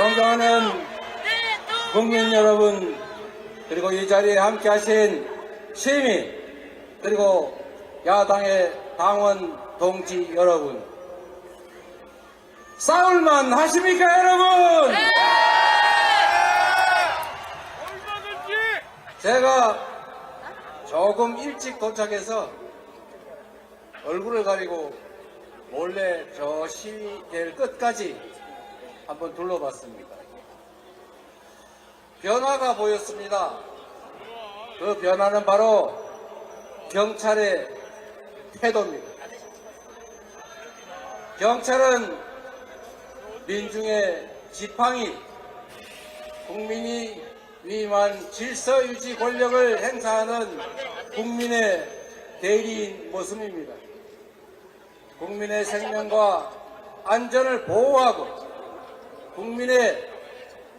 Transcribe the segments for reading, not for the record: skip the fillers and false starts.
존경하는 국민 여러분, 그리고 이 자리에 함께 하신 시민, 그리고 야당의 당원 동지 여러분, 싸울만 하십니까 여러분? 네! 제가 조금 일찍 도착해서 얼굴을 가리고 몰래 저 시위대를 끝까지 한번 둘러봤습니다. 변화가 보였습니다. 그 변화는 바로 경찰의 태도입니다. 경찰은 민중의 지팡이, 국민이 위임한 질서유지 권력을 행사하는 국민의 대리인 모습입니다. 국민의 생명과 안전을 보호하고 국민의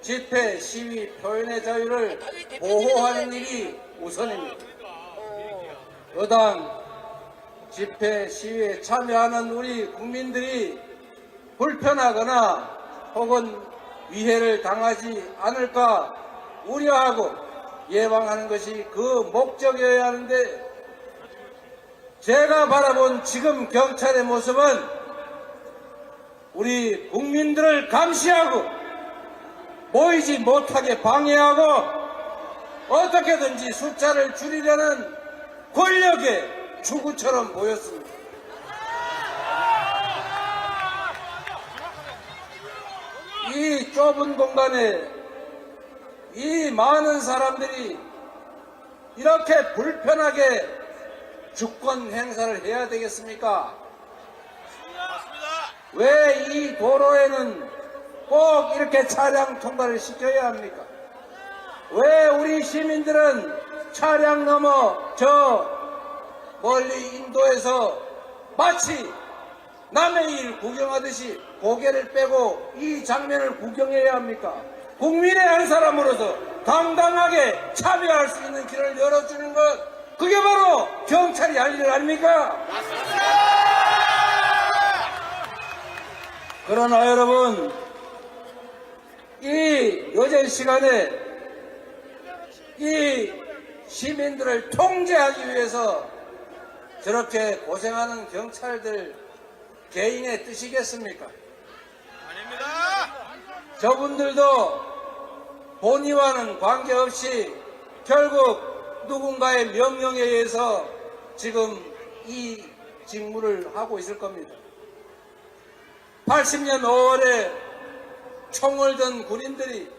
집회, 시위, 표현의 자유를 보호하는 일이 우선입니다. 여당 집회, 시위에 참여하는 우리 국민들이 불편하거나 혹은 위해를 당하지 않을까 우려하고 예방하는 것이 그 목적이어야 하는데, 제가 바라본 지금 경찰의 모습은 우리 국민들을 감시하고 모이지 못하게 방해하고 어떻게든지 숫자를 줄이려는 권력의 추구처럼 보였습니다. 이 좁은 공간에 이 많은 사람들이 이렇게 불편하게 주권 행사를 해야 되겠습니까? 왜 이 도로에는 꼭 이렇게 차량 통과를 시켜야 합니까? 왜 우리 시민들은 차량 넘어 저 멀리 인도에서 마치 남의 일 구경하듯이 고개를 빼고 이 장면을 구경해야 합니까? 국민의 한 사람으로서 당당하게 참여할 수 있는 길을 열어주는 것, 그게 바로 경찰이 할 일 아닙니까? 그러나 여러분, 이 늦은 시간에 이 시민들을 통제하기 위해서 저렇게 고생하는 경찰들 개인의 뜻이겠습니까? 아닙니다. 저분들도 본의와는 관계없이 결국 누군가의 명령에 의해서 지금 이 직무를 하고 있을 겁니다. 80년 5월에 총을 든 군인들이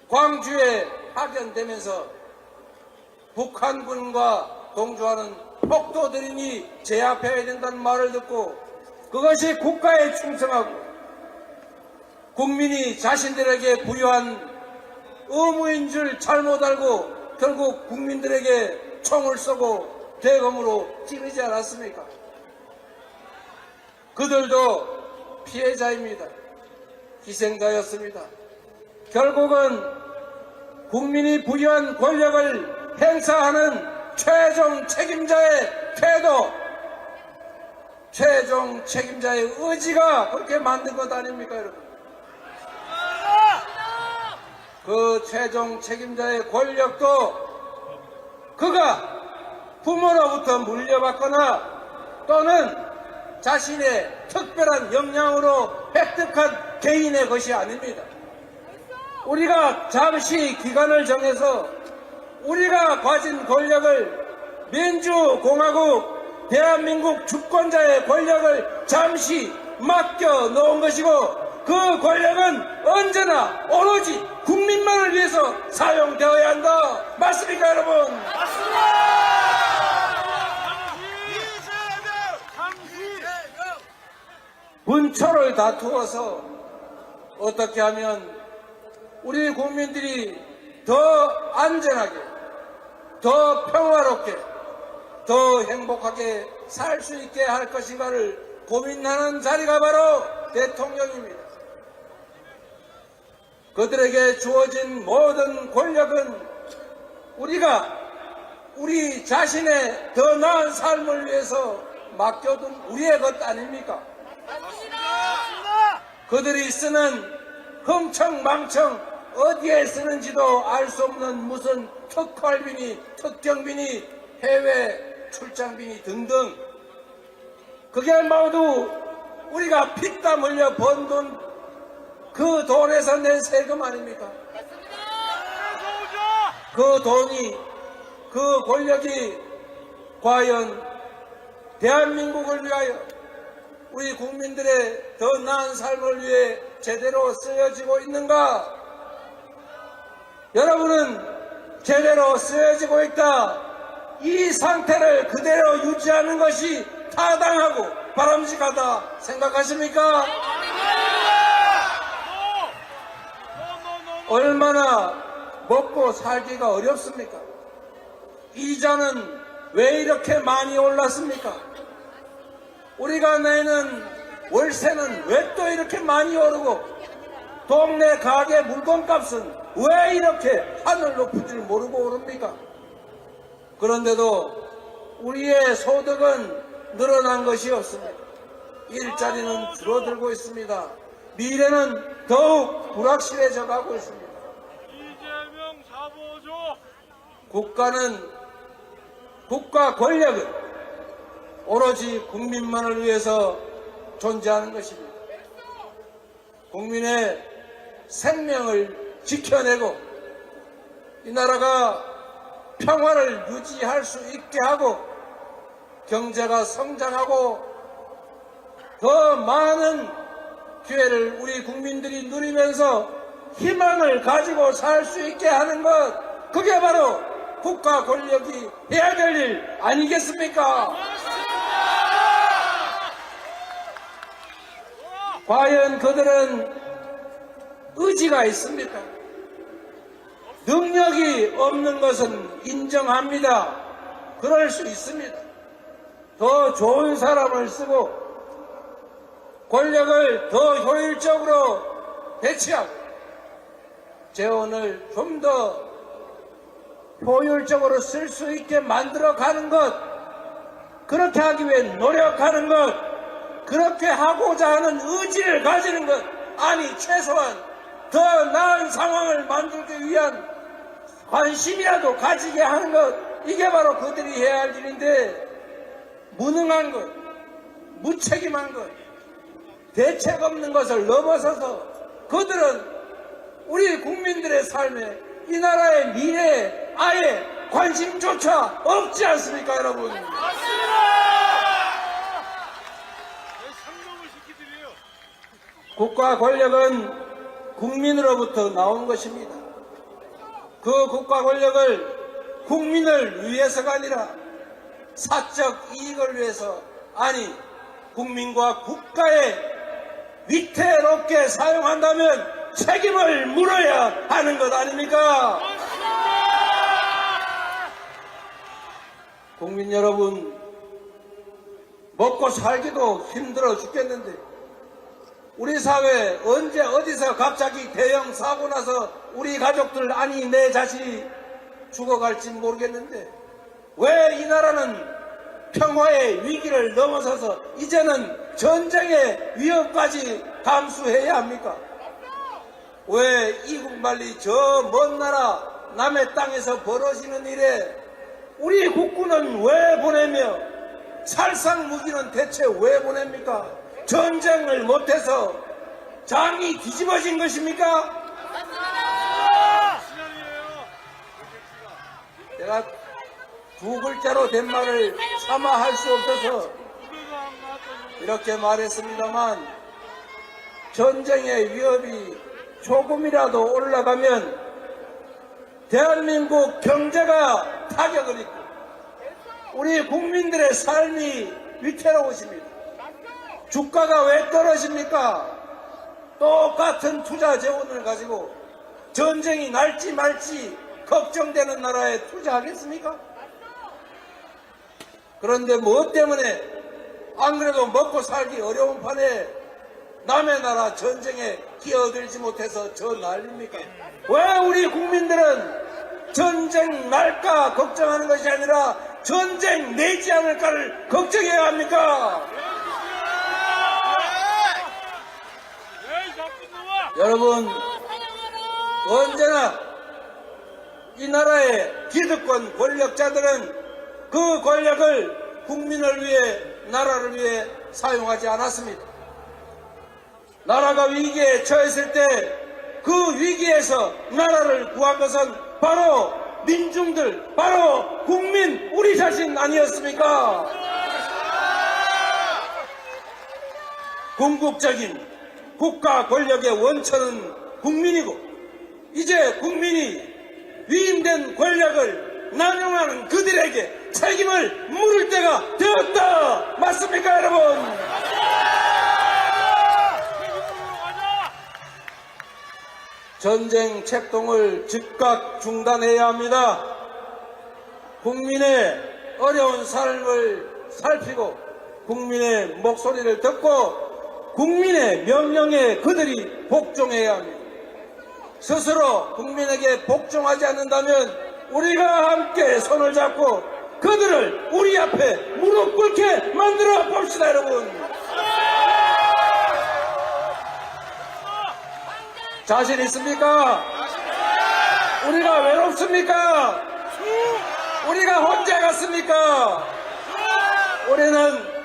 광주에 파견되면서 북한군과 동조하는 폭도들이니 제압해야 된다는 말을 듣고 그것이 국가에 충성하고 국민이 자신들에게 부여한 의무인 줄 잘못 알고 결국 국민들에게 총을 쏘고 대검으로 찌르지 않았습니까? 그들도 피해자입니다. 희생자였습니다. 결국은 국민이 부여한 권력을 행사하는 최종 책임자의 태도, 최종 책임자의 의지가 그렇게 만든 것 아닙니까, 여러분? 그 최종 책임자의 권력도 그가 부모로부터 물려받거나 또는 자신의 특별한 역량으로 획득한 개인의 것이 아닙니다. 우리가 잠시 기간을 정해서 우리가 가진 권력을 민주공화국 대한민국 주권자의 권력을 잠시 맡겨 놓은 것이고 그 권력은 언제나 오로지 국민만을 위해서 사용되어야 한다. 맞습니까 여러분? 맞습니다. 문초를 다투어서 어떻게 하면 우리 국민들이 더 안전하게, 더 평화롭게, 더 행복하게 살 수 있게 할 것인가를 고민하는 자리가 바로 대통령입니다. 그들에게 주어진 모든 권력은 우리가 우리 자신의 더 나은 삶을 위해서 맡겨둔 우리의 것 아닙니까? 그들이 쓰는 흥청망청 어디에 쓰는지도 알 수 없는 무슨 특활비니 특경비니 해외 출장비니 등등, 그게 모두 우리가 피땀 흘려 번 돈, 그 돈에서 낸 세금 아닙니까? 그 돈이, 그 권력이 과연 대한민국을 위하여, 우리 국민들의 더 나은 삶을 위해 제대로 쓰여지고 있는가? 여러분은 제대로 쓰여지고 있다, 이 상태를 그대로 유지하는 것이 타당하고 바람직하다 생각하십니까? 얼마나 먹고 살기가 어렵습니까? 이자는 왜 이렇게 많이 올랐습니까? 우리가 내는 월세는 왜 또 이렇게 많이 오르고, 동네 가게 물건값은 왜 이렇게 하늘 높을 줄 모르고 오릅니까? 그런데도 우리의 소득은 늘어난 것이 없습니다. 일자리는 줄어들고 있습니다. 미래는 더욱 불확실해져 가고 있습니다. 이재명 사보조. 국가 권력은 오로지 국민만을 위해서 존재하는 것입니다. 국민의 생명을 지켜내고 이 나라가 평화를 유지할 수 있게 하고 경제가 성장하고 더 많은 기회를 우리 국민들이 누리면서 희망을 가지고 살 수 있게 하는 것, 그게 바로 국가 권력이 해야 될 일 아니겠습니까? 과연 그들은 의지가 있습니까? 능력이 없는 것은 인정합니다. 그럴 수 있습니다. 더 좋은 사람을 쓰고 권력을 더 효율적으로 배치하고 재원을 좀 더 효율적으로 쓸 수 있게 만들어가는 것, 그렇게 하기 위해 노력하는 것, 그렇게 하고자 하는 의지를 가지는 것, 아니 최소한 더 나은 상황을 만들기 위한 관심이라도 가지게 하는 것, 이게 바로 그들이 해야 할 일인데, 무능한 것, 무책임한 것, 대책 없는 것을 넘어서서 그들은 우리 국민들의 삶에, 이 나라의 미래에 아예 관심조차 없지 않습니까, 여러분? 국가 권력은 국민으로부터 나온 것입니다. 그 국가 권력을 국민을 위해서가 아니라 사적 이익을 위해서, 아니 국민과 국가에 위태롭게 사용한다면 책임을 물어야 하는 것 아닙니까? 국민 여러분, 먹고 살기도 힘들어 죽겠는데 우리 사회 언제 어디서 갑자기 대형 사고 나서 우리 가족들, 아니 내 자식이 죽어갈지 모르겠는데 왜 이 나라는 평화의 위기를 넘어서서 이제는 전쟁의 위협까지 감수해야 합니까? 왜 이국만리 저 먼 나라 남의 땅에서 벌어지는 일에 우리 국군은 왜 보내며 살상 무기는 대체 왜 보냅니까? 전쟁을 못해서 장이 뒤집어진 것입니까? 내가 두 글자로 된 말을 차마 할 수 없어서 이렇게 말했습니다만, 전쟁의 위협이 조금이라도 올라가면 대한민국 경제가 타격을 입고 우리 국민들의 삶이 위태로워집니다. 주가가 왜 떨어집니까? 똑같은 투자 재원을 가지고 전쟁이 날지 말지 걱정되는 나라에 투자하겠습니까? 그런데 무엇 때문에 안 그래도 먹고 살기 어려운 판에 남의 나라 전쟁에 끼어들지 못해서 저 난립니까? 왜 우리 국민들은 전쟁 날까 걱정하는 것이 아니라 전쟁 내지 않을까를 걱정해야 합니까? 나쁜 놈아! 여러분, 언제나 이 나라의 기득권 권력자들은 그 권력을 국민을 위해, 나라를 위해 사용하지 않았습니다. 나라가 위기에 처했을 때 그 위기에서 나라를 구한 것은 바로 민중들, 바로 국민, 우리 자신 아니었습니까? 궁극적인 국가 권력의 원천은 국민이고, 이제 국민이 위임된 권력을 남용하는 그들에게 책임을 물을 때가 되었다. 맞습니까, 여러분? 전쟁 책동을 즉각 중단해야 합니다. 국민의 어려운 삶을 살피고 국민의 목소리를 듣고 국민의 명령에 그들이 복종해야 합니다. 스스로 국민에게 복종하지 않는다면 우리가 함께 손을 잡고 그들을 우리 앞에 무릎 꿇게 만들어 봅시다, 여러분. 자신 있습니까? 우리가 외롭습니까? 우리가 혼자 갔습니까? 우리는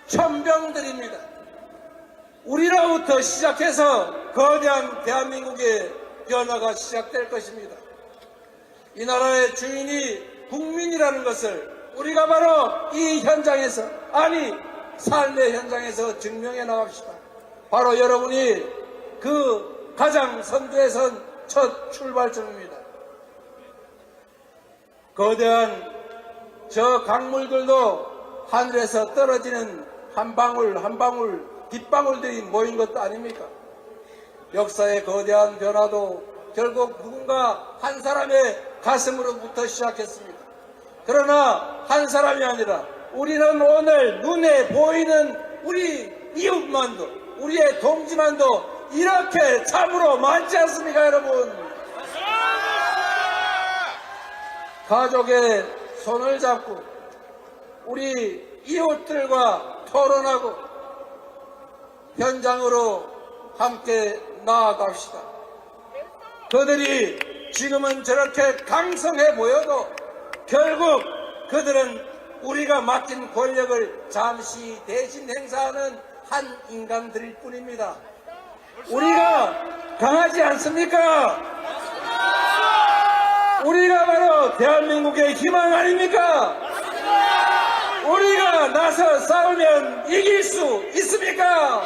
천병들입니다. 우리로부터 시작해서 거대한 대한민국의 변화가 시작될 것입니다. 이 나라의 주인이 국민이라는 것을 우리가 바로 이 현장에서, 아니 삶의 현장에서 증명해 나갑시다. 바로 여러분이 그 가장 선두에 선 첫 출발점입니다. 거대한 저 강물들도 하늘에서 떨어지는 한 방울 한 방울 빗방울들이 모인 것도 아닙니까? 역사의 거대한 변화도 결국 누군가 한 사람의 가슴으로부터 시작했습니다. 그러나 한 사람이 아니라 우리는 오늘 눈에 보이는 우리 이웃만도, 우리의 동지만도 이렇게 참으로 많지 않습니까, 여러분? 가족의 손을 잡고 우리 이웃들과 토론하고 현장으로 함께 나아갑시다. 그들이 지금은 저렇게 강성해 보여도 결국 그들은 우리가 맡긴 권력을 잠시 대신 행사하는 한 인간들일 뿐입니다. 우리가 강하지 않습니까? 우리가 바로 대한민국의 희망 아닙니까? 우리가 나서 싸우면 이길 수 있습니까?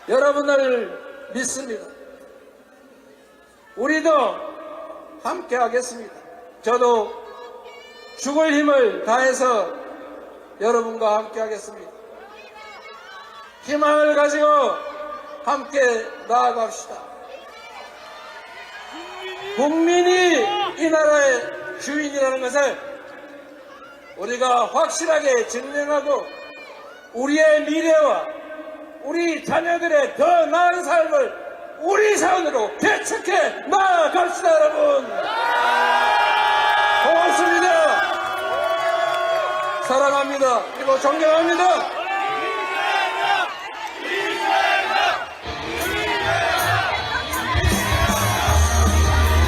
여러분을 믿습니다. 우리도 함께 하겠습니다. 저도 죽을 힘을 다해서 여러분과 함께 하겠습니다. 희망을 가지고 함께 나아갑시다. 국민이 이 나라의 주인이라는 것을 우리가 확실하게 증명하고 우리의 미래와 우리 자녀들의 더 나은 삶을 우리 손으로 개척해 나아갑시다, 여러분. 고맙습니다. 사랑합니다. 그리고 존경합니다.